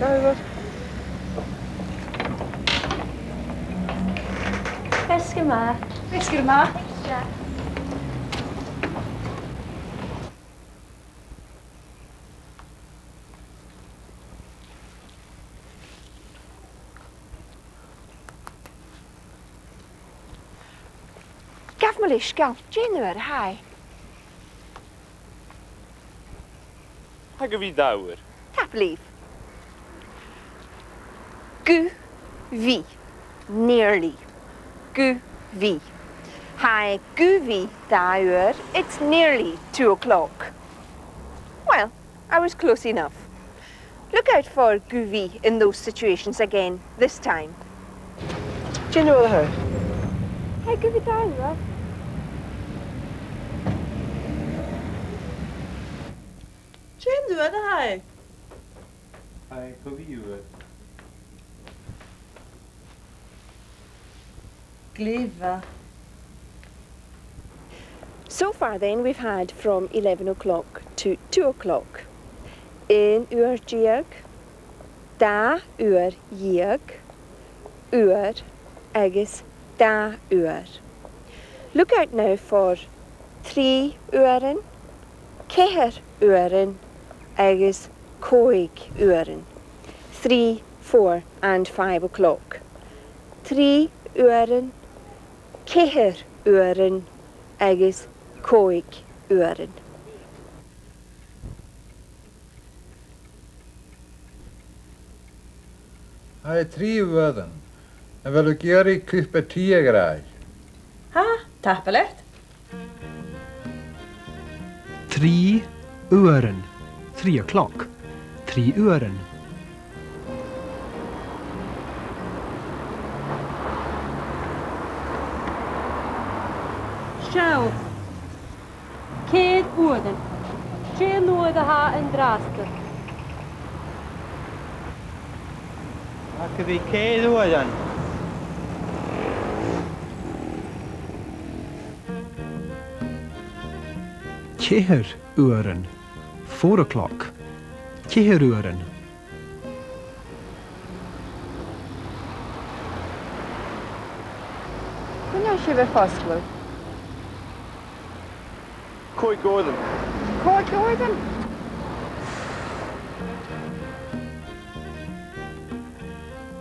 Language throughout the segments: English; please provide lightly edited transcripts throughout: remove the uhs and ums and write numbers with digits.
Over. Eskima. Eskima. Ja. Gaf me lish, gal. January, hi. Hag vi dauer. Tap leaf. Gu vi. Nearly. Gu vi. Hi, gu vi dauer. It's nearly 2 o'clock. Well, I was close enough. Look out for gu vi in those situations again, this time. January. Hi, gu vi dauer. January. Hag vi Gliva. So far then, we've had from 11 o'clock to 2 o'clock. In uur jiag, da uur jiag, uur agus da uur. Look out now for 3 uren, 4 uren agus 5 uren. 3, 4 and 5 o'clock. 3 uren, 4 uren agus 5 uren. Hij 3 uren. En wil ik jullie kuppen 10 graag. Ha, tappelet. 3 uren. 3 o'clock. 3 uren. Sjau. Keed oorden. Tje noorde ha en draaster. Hag vi uren. 4 uren. 4 o'clock. 4 uren. Wanneer je weer vastloopt? Koi Gordon. Kort orden.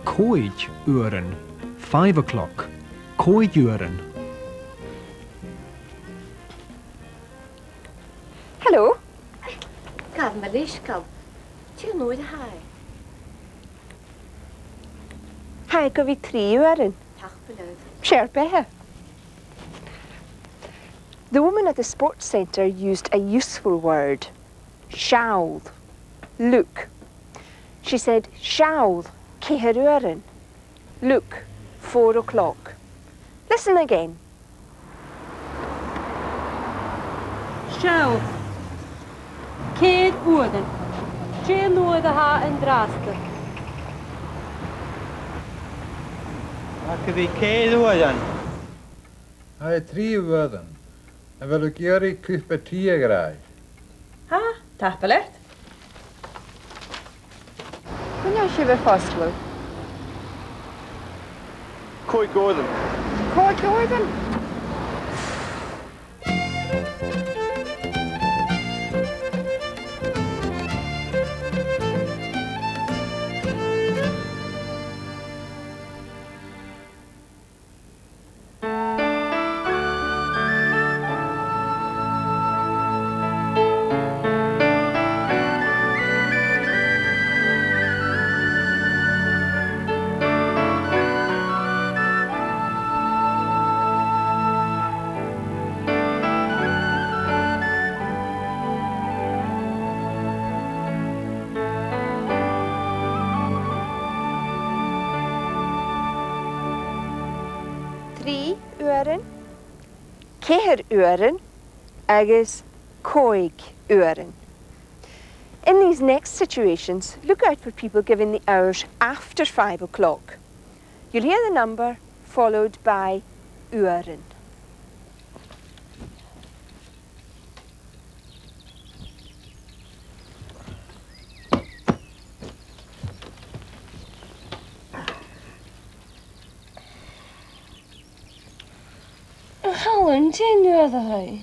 Koid uren. 5 o'clock. Koid uren. Hello. Gaf me lish, gal. Tje nooit hai. Hi, go vi 3 uren. Tappelet. Sherpe. The woman at the sports centre used a useful word. Shawl. Look. She said, shawl, 4 uren. Look, 4 o'clock. Listen again. Sjau. Keed oorden. Tje noorde ha en draaster. Hag vi uren. Hij 3 uren. En wil ik jullie kuppen 10 graag. Ha, tappelet. Wanneer je weer vastloopt? Koi Gordon. Kort orden. uren, 4 uren, agus 5 uren. In these next situations, look out for people giving the hours after 5 o'clock. You'll hear the number followed by uren. Helen, do you know the hay?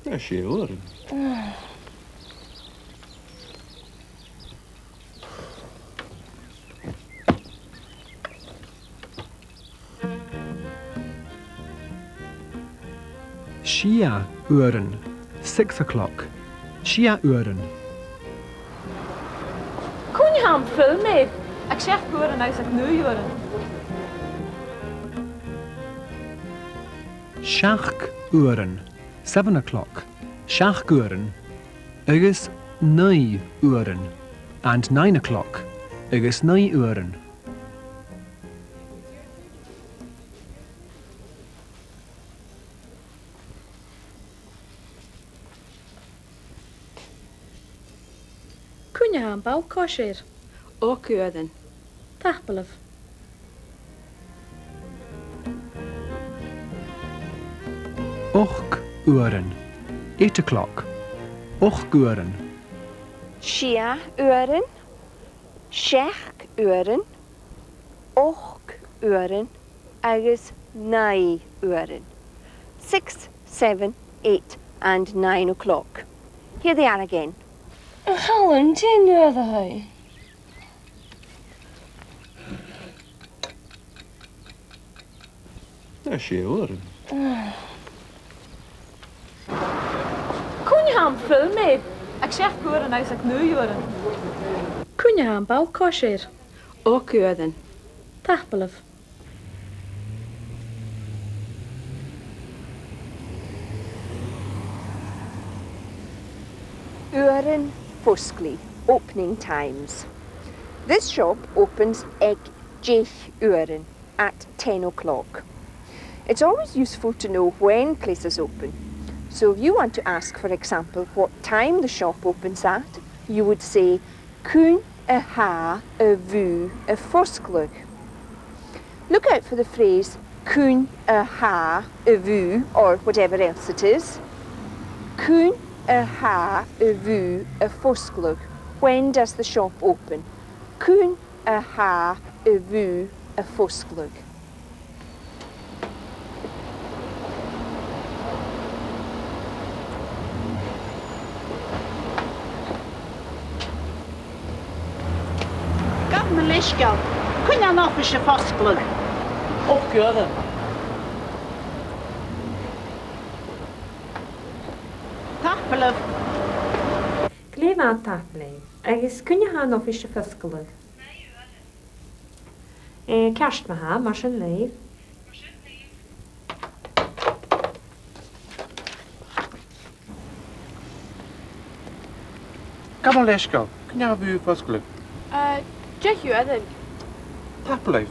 Ja, sé úr. Shia uren. 6 o'clock. Shia uren. Kun je hem filmen? Ik zeg uren en hij zegt nu uren. Shach uren. 7 o'clock. Shach uren. Agus 9 uren. And 9 o'clock. Agus 9 uren. Kun je hem bouwkosher? Ook uren. Tapelef. Och uren. 8 o'clock. Och uren. Shia uren. Shech uren. Och uren. Agus 9 uren. 6, 7, 8 and 9 o'clock. Here they are again. Helen, do you know the hay? Ja, sé úr. Kun je hem filmen? Ik zeg uren en hij zegt nu uren. Kun je hem bouwkosher? Ook uren. Tapelef. Uren Fuskli, opening times. This shop opens eg 10 uren at 10 o'clock. It's always useful to know when places open. So if you want to ask, for example, what time the shop opens at, you would say Kun a ha a vu a fusklug. Look out for the phrase Kun a ha a vu or whatever else it is. Kun a ha a vu a fusklug. When does the shop open? Kun a ha a vu a fusklug. Melishkel, kun je nog eens je vastpluggen? Opkeuren. Tappelen. Kleef aan tapelen. Ergens kun je gaan of is je fuskelig? Kerst me haar, maar zijn leef. Gammal leisgal, kun je bu fosglug? Just uren. Tappeleif.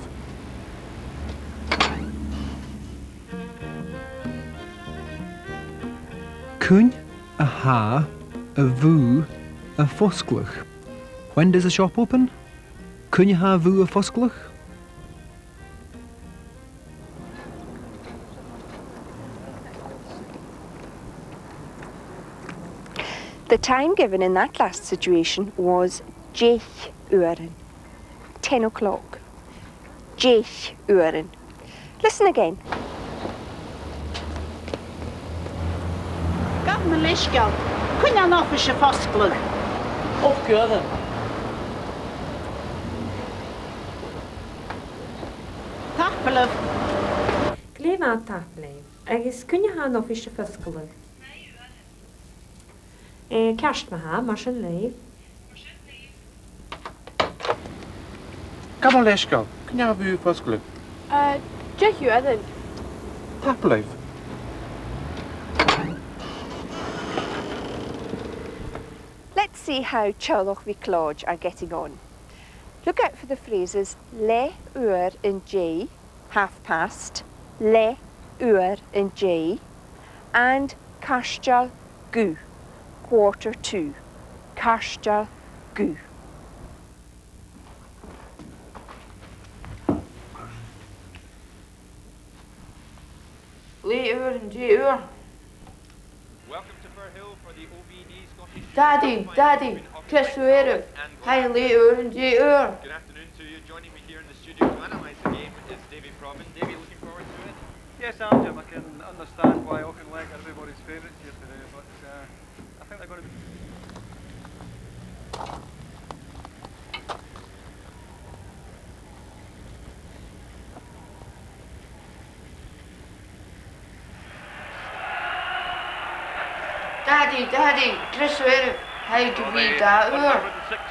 Kun a ha a vu a fosklug. When does the shop open? Kun je ha vu a fosklug? The time given in that last situation was 10 uren. 10 o'clock. 10 uren. Listen again. Gammal Melishkel, kun je nog eens je vastpluggen? Opkeuren. Tappelen. Kleef aan tapelen. Ergens kun je gaan of is je fuskelig? Kerst me haar, maar zijn leef. Gammal leisgal, kun je bu fosglug? Just uren. Tappeleif. Let's see how Charlotte v. Claude are getting on. Look out for the phrases le uur in J, half past, le uur in J, and karstjal gu, 1:45. Karstjal gu. Le uur en 3 uur. Daddy, Chris Ueruf. Hey, le uur en 3 uur. Good afternoon to you. Joining me here in the Yes, I'm Jim. I can understand why Auchinleck are everybody's favourites here today, but I think they're going to be... Daddy, Chris Ware, how could we that 106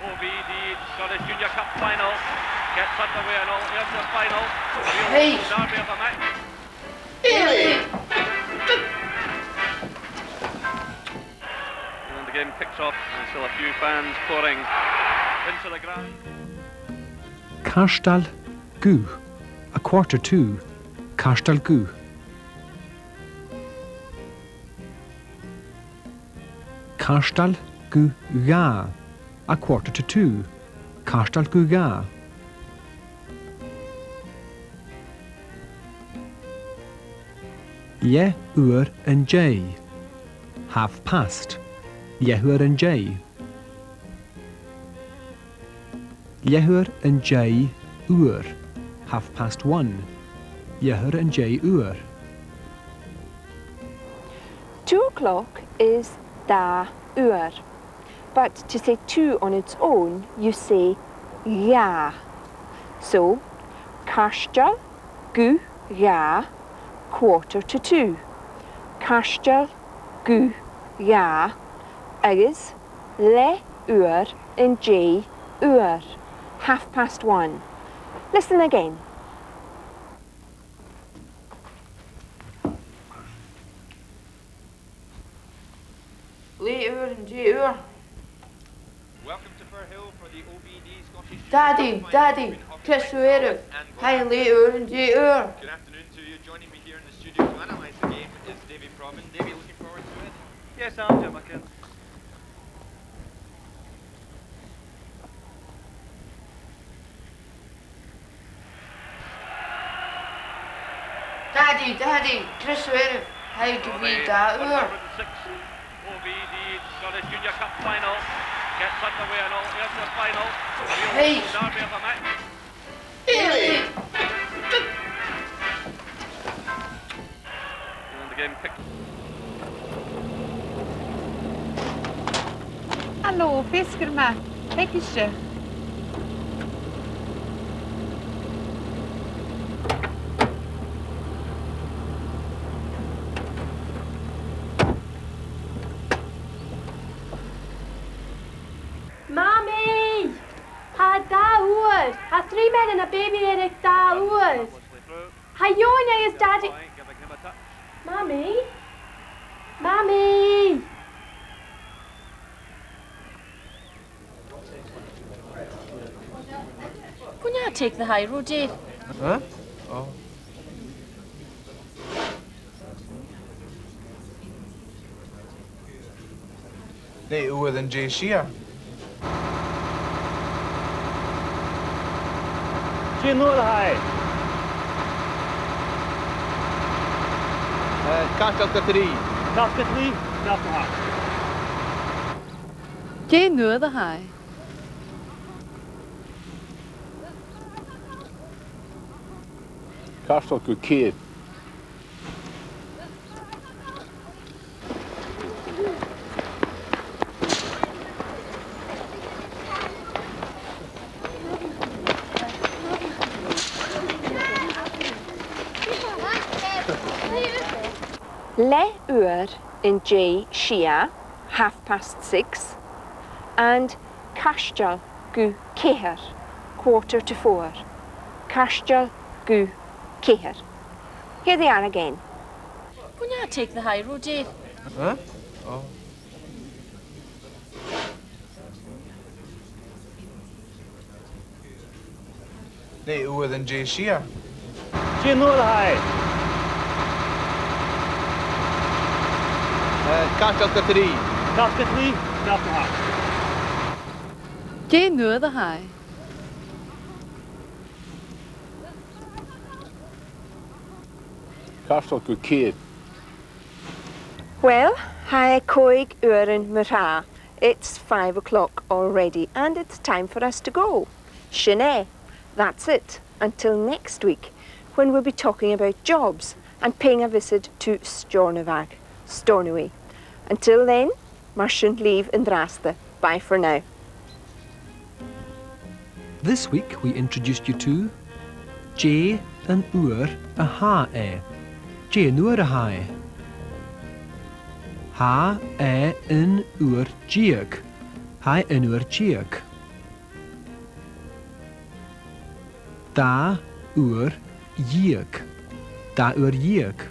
OBD Scottish Junior Cup final gets underway and all. Here's the final. A real derby of the match. And the game kicks off, and still a few fans pouring into the ground. Carstal Gu, a quarter to Carstal Gu. Carstal Gu Ga, a quarter to 2 Carstal Gu Ga. Ye uur en J, half past. Ye uur en J. Ye uur en J uur, 1:30. Ye uur en J uur. 2 o'clock is da uur. But to say 2 on its own, you say ja. So, Carstal Gu Ja, quarter to 2. Carstal Gu Ja, agus le uur en J uur, 1:30. Listen again. Welcome to Firhill for the OBD Scottish Daddy, Chris Ware, how Good afternoon to you. Joining me here in the studio to analyse the game is Davy Provan. Davy, looking forward to it? Yes, I'm Jim. I can... Daddy, Chris Ware, how could we that 106 OBD Scottish Junior Cup final gets underway and all. Here's the final. A real derby of the match. And the game kicks. Hallo, fiskerma. Kijk eens. Mommy! Ha daoud! Ha 3 men en een baby en ik daoud! Ha Jona is daddy... Mommy? Mommy! Kun je take the high road, Dave? Huh? Oh. Nee, uur en J Shia. Geen noord high. Carstal Q3. Carstal Q3, Carstal high. Geen noord high. Carstal Q4. Le uur in J Shia, 6:30, and Carstal Gu Ceher, 3:45. Carstal Gu Ceher. Here they are again. Kun je take the high road, Dave? Huh? Oh. Nee, uur en J Shia. Geen noord high. Carstal Q3. Carstal Q3, Carstal high. Geen noord high. Carstal Q4. Well, hi coig uren myrha. It's 5 o'clock already and it's time for us to go. Shane, that's it. Until next week, when we'll be talking about jobs and paying a visit to Stornoway. Until then, Martian leave and Draste. Bye for now. This week we introduced you to J and Uer a ha e. J and Uer a ha e. Ha e in Uer Giag. Ha in Uer Giag. Da Uer Giag. Da Uer Giag.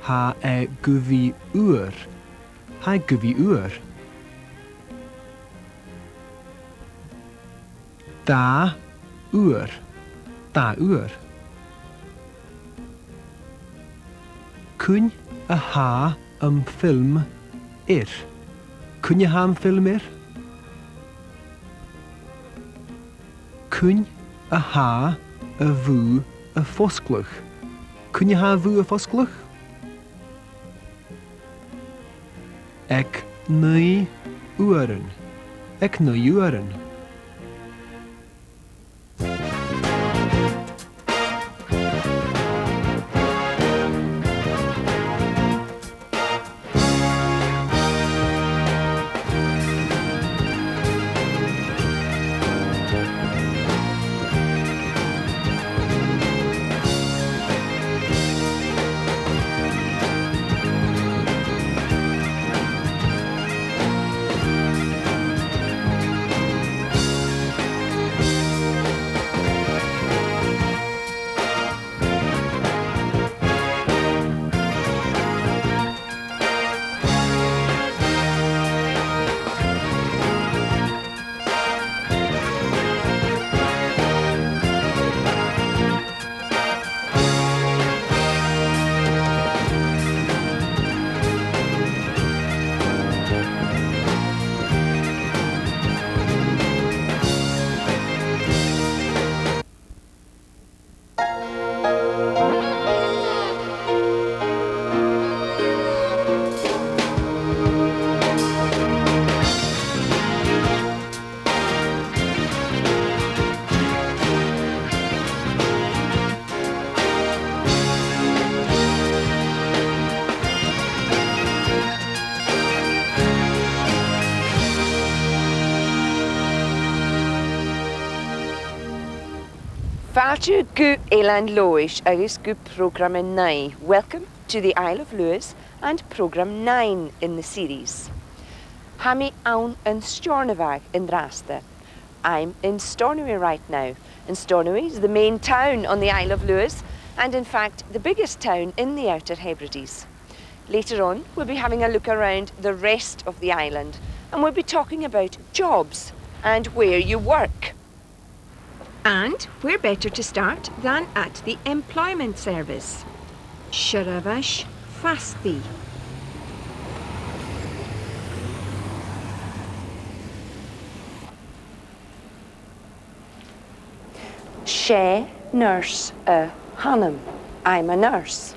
Ha e guvi Uer. Ha guvi Uer. Da Uer. Da Uer. Kun a ha film ir. Kun je ha film ir? Kun a ha vu a fosklug. Kun je ha vu a fosklug? Ek nui uren. Ek nui uren. Fáilte go Elan Lois agus go Programme 9. Welcome to the Isle of Lewis and Programme 9 in the series. Hami aun in Stornoway in Draste. I'm in Stornoway right now, and Stornoway is the main town on the Isle of Lewis and in fact the biggest town in the Outer Hebrides. Later on we'll be having a look around the rest of the island and we'll be talking about jobs and where you work. And where better to start than at the Employment Service. Shuravash Fasti. She nurse a Hanum. I'm a nurse.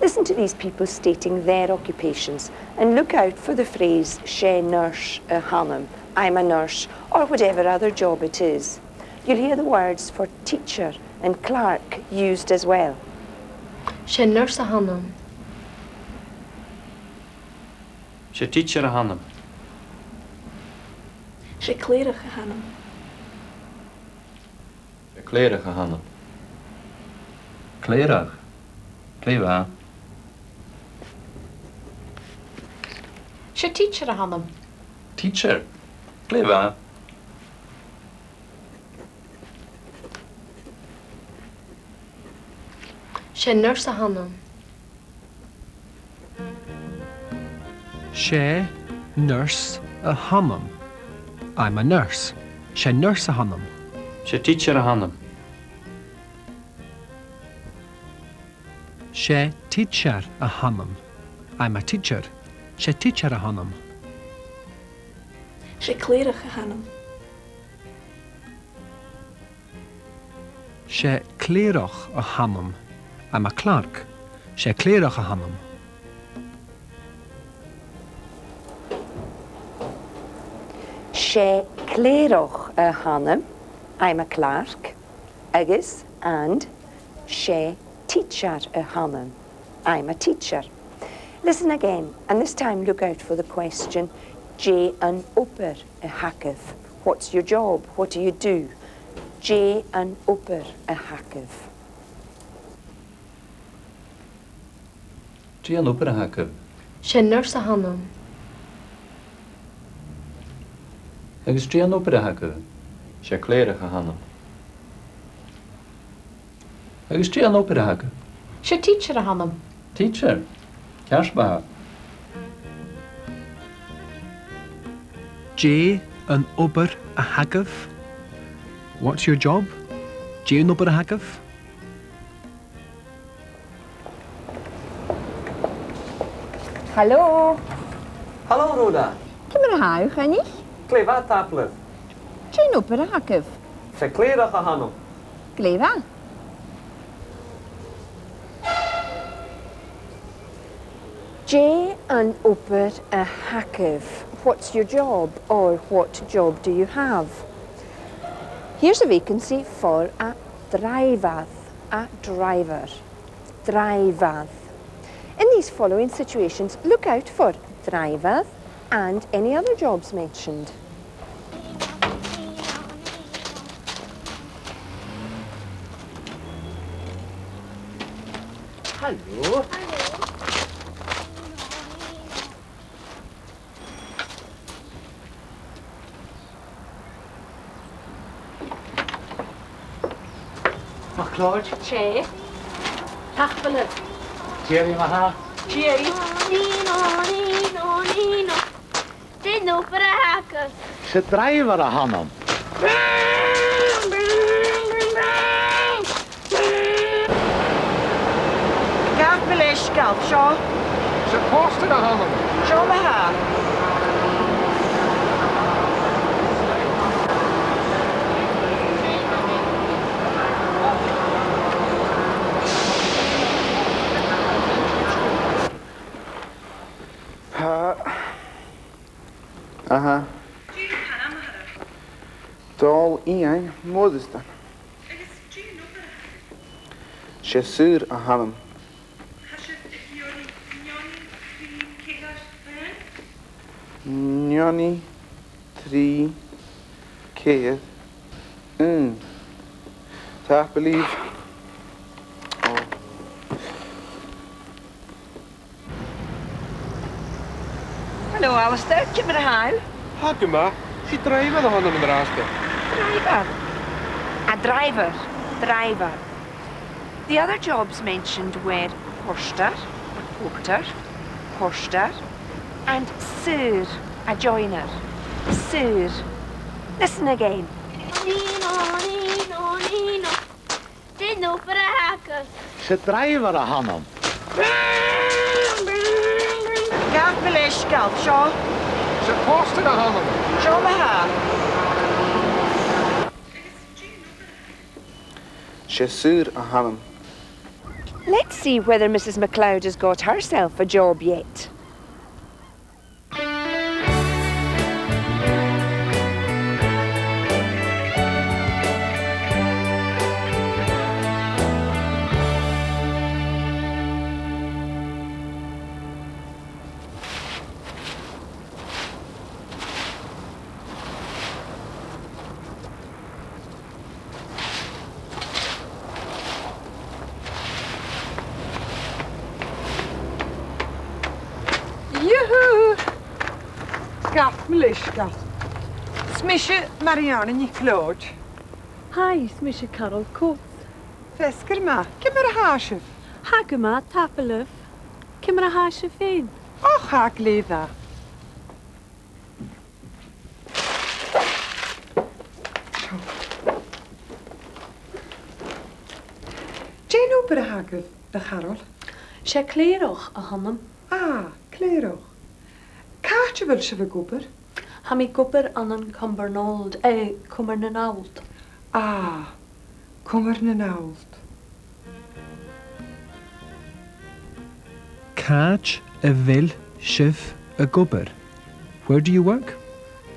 Listen to these people stating their occupations and look out for the phrase she nurse a Hanum. I'm a nurse, or whatever other job it is. You'll hear the words for teacher and clerk used as well. She nurse a hanum. She teacher a hanum. She clear a hanum. She clear a hanum. Clear. Clear. She teacher a hanum. Teacher. Clear. She nurse a hanum. She nurse a hanum. I'm a nurse. She nurse a hanum. She teacher a hanum. She teacher a hanum. I'm a teacher. She teacher a hanum. She clear a hanum. She clearach a hanum. I'm a clerk. She clearach a hanum. She clearach a hanum. I'm a clerk. Agus and she teacher a hanam. I'm a teacher. Listen again, and this time look out for the question. J an upper a hakev. What's your job? What do you do? J an upper a hakev. J an upper a hakev. She nurse a hanam. Agus J an upper a hakev. She cléire a hanam. Agus J an upper a hakev. She teacher a hanam. Teacher. Cashbaha. J an ober a hakev. What's your job? J an ober a hakev. Hallo. Hallo Rhoda. Kom er haar, ga niet? Kleva tapler. J an ober a hakev. Ze kleren gehangen. Gleva. J an upper a hakev. What's your job, or what job do you have? Here's a vacancy for a driver. A driver. Driver. In these following situations, look out for driver and any other jobs mentioned. Hallo. Mag Claude? Che. Tachbele. Jerry Maha. Jerry. Nino, Nino, Nino. Dit nog voor de haken. Ze drijven de hangen. Gaaf beleefschap, zo. Ze posten de hangen. Zo maar haar. Aha. Dal ian modestan. Shesur a hanam. Njani 3 keer. I believe. Hallo Alistair, kom er haar. Hakke maar. Ze drijven de handen in de raaske. Driver. A driver. Driver. The other jobs mentioned were porter, porter, porter, and sir, a joiner. Sir. Listen again. Nino, Nino, Nino. Dit nog voor de haken. Ze drijven de hangen. Gaaf beleefschap, zo. Ze posten de hangen. Zo maar haar. Shesur a hanam. Let's see whether Mrs. MacLeod has got herself a job yet. Yoo-hoo! Gat Melishgat. Smisje Marianne niet Claude. Hi, smisje Carol Coates. Vesker ma, kim er a haasje. Hagema, tapeluf. Kimmer a haasje féin. Och, haak leva. Jane op de haken, de Carol. She cléireach a hanam. Ah, kleeroch. Kaartje wil ze goeper. Ha mi gubber an an Cumbernauld, Cumbernauld. Ah, kom er na naald. Catch a vil shiv a gubber. Where do you work?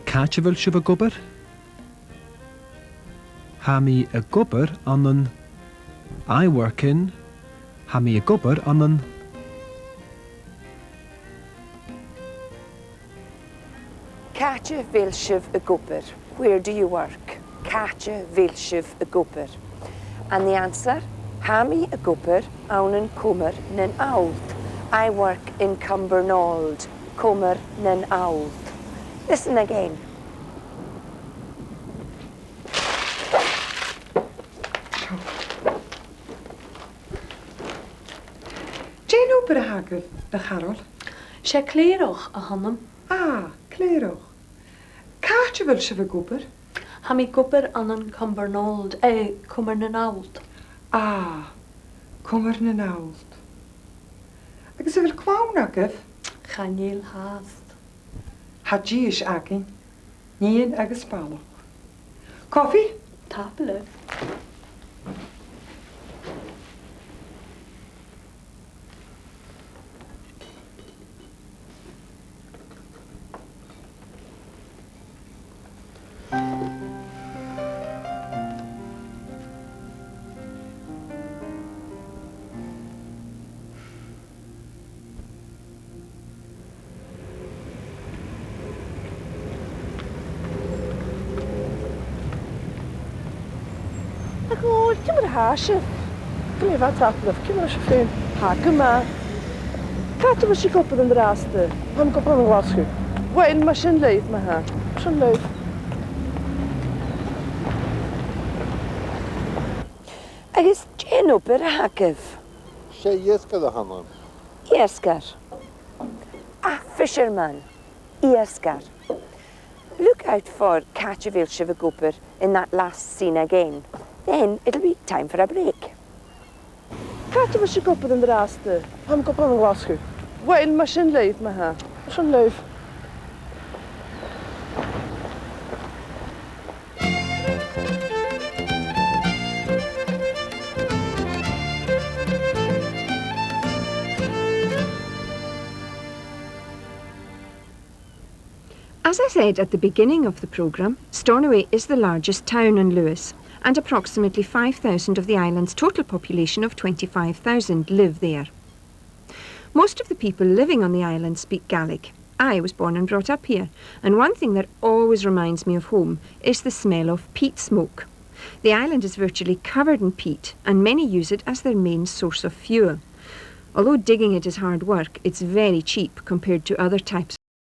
Catch a vil shiv a gubber? Ha mi a gubber an an. I work in. Ha mi a gubber an an. Katja Vilshiv a gubber. Where do you work? Katja Vilshiv a gubber. And the answer, Hami a gubber, aunen kummer nen auld. I work in Cumbernauld, kummer nen auld. Listen again. Jane ober a hagel, the Harold. She cléireach a hanam. Ah, cléireach. Katja wil se gober. Ha mi gubber an an Cumbernauld, cummer na nauld. Ah, kummer na nauld. Agus wil kwaun agaf. Chanil haast. Hadjish akin. Nien agus palo. Coffee? Tapele. Oh, come on, Hasha. Come here, what's happening? Come on, Shafin. Ha, come on. Katja was she couple in the raster. I'm couple on the washer. Wait, machine leave, my ha. Machine leave. I guess Jane up at a hackiv. She yesker the hanam. Yesker. A fisherman. Yesker. Look out for Katja Vilshiv a gubber in that last scene again. Then it'll be time for a break. Katja was she couple in the raster. I'm couple on the washer. Wait, machine leave, my ha. Machine leave. As I said at the beginning of the programme, Stornoway is the largest town in Lewis, and approximately 5,000 of the island's total population of 25,000 live there. Most of the people living on the island speak Gaelic. I was born and brought up here, and one thing that always reminds me of home is the smell of peat smoke. The island is virtually covered in peat, and many use it as their main source of fuel. Although digging it is hard work, it's very cheap compared to other types